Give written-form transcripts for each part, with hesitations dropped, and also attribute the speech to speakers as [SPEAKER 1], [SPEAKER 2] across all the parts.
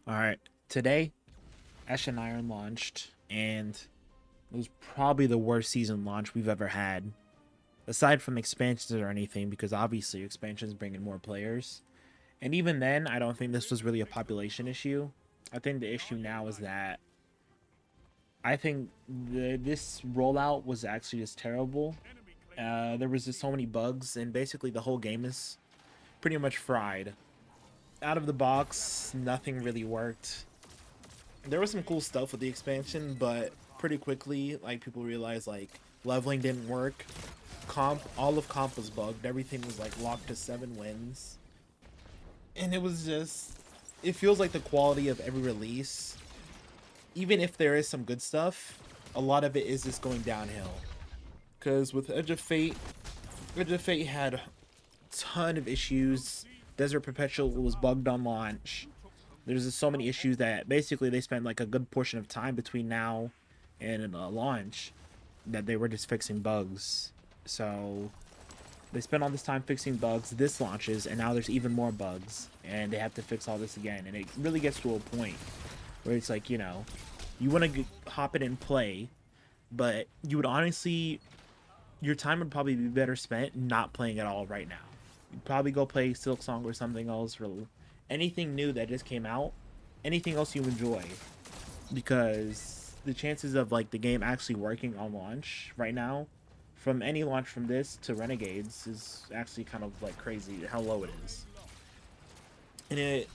[SPEAKER 1] All right, today Ash and Iron launched, and it was probably the worst season launch we've ever had, aside from expansions or anything, because obviously expansions bring in more players. And even then, I don't think this was really a population issue. I think the issue now is that I think this rollout was actually just terrible. There was just so many bugs, and basically the whole game is pretty much fried. Out of the box, nothing really worked. There was some cool stuff with the expansion, but pretty quickly, like people realized like leveling didn't work. All of comp was bugged. Everything was like locked to 7 wins, and it was just, it feels like the quality of every release, even if there is some good stuff, a lot of it is just going downhill. Because with Edge of Fate had a ton of issues. Desert Perpetual was bugged on launch. There's just so many issues that basically they spent like a good portion of time between now and launch that they were just fixing bugs. So they spent all this time fixing bugs. This launches, and now there's even more bugs, and they have to fix all this again. And it really gets to a point where it's like, you want to hop in and play, but you would honestly, your time would probably be better spent not playing at all right now. You'd probably go play Silksong or something else, or anything new that just came out, anything else you enjoy, because the chances of like the game actually working on launch right now, from any launch from this to Renegades, is actually kind of like crazy how low it is. And it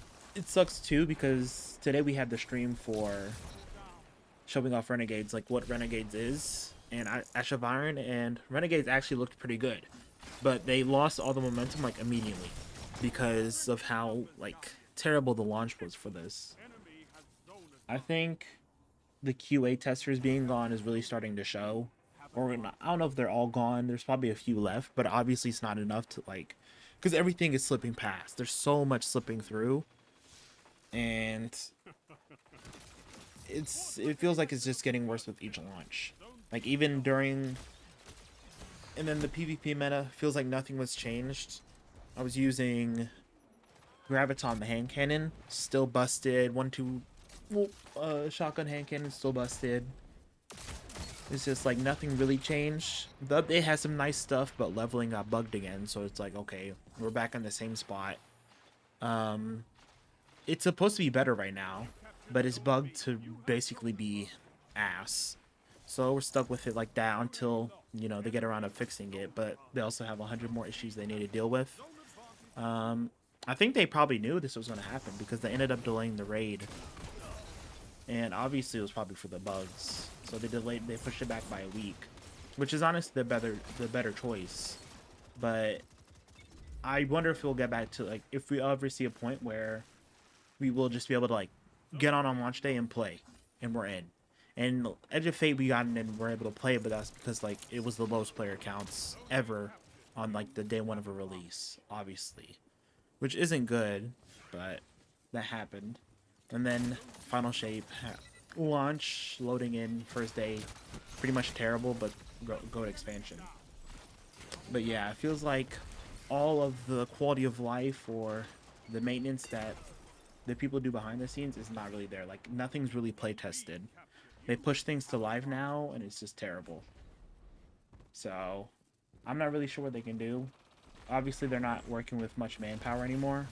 [SPEAKER 1] sucks too, because today we had the stream for showing off Renegades, like what Renegades is, and Ash of Iron, and Renegades actually looked pretty good, but they lost all the momentum like immediately because of how like terrible the launch was for this. I think the QA testers being gone is really starting to show. Or not, I don't know if they're all gone. There's probably a few left, but obviously it's not enough to like, because everything is slipping past. There's so much slipping through, and it feels like it's just getting worse with each launch. Like even during, and then the PvP meta feels like nothing was changed. I was using Graviton the hand cannon, still busted. 1-2, shotgun hand cannon still busted. It's just like nothing really changed. The update has some nice stuff, but leveling got bugged again, so it's like, okay, we're back in the same spot. Um, it's supposed to be better right now, but it's bugged to basically be ass. So we're stuck with it like that until, they get around to fixing it, but they also have 100 more issues they need to deal with. Um, I think they probably knew this was going to happen because they ended up delaying the raid, and obviously it was probably for the bugs. So they pushed it back by a week, which is honestly the better choice. But I wonder if we'll get back to like, if we ever see a point where we will just be able to like get on launch day and play, and we're in. And Edge of Fate we got in and we're able to play, but that's because like it was the lowest player counts ever on like the day one of a release, obviously, which isn't good, but that happened. And then Final Shape launch loading in first day, pretty much terrible, but go to expansion. But yeah, it feels like all of the quality of life or the maintenance that the people do behind the scenes is not really there. Like nothing's really play tested. They push things to live now, and it's just terrible. So I'm not really sure what they can do. Obviously, they're not working with much manpower anymore,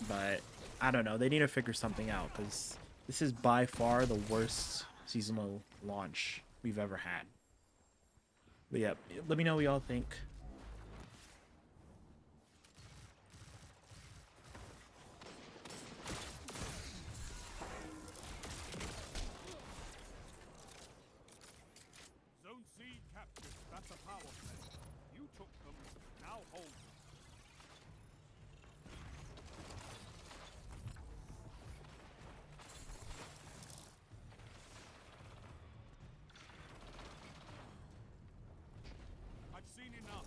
[SPEAKER 1] but I don't know. They need to figure something out because this is by far the worst seasonal launch we've ever had. But yeah, let me know what y'all think.
[SPEAKER 2] Zone C captured. That's a power play. You took them. Now hold them. I've seen enough.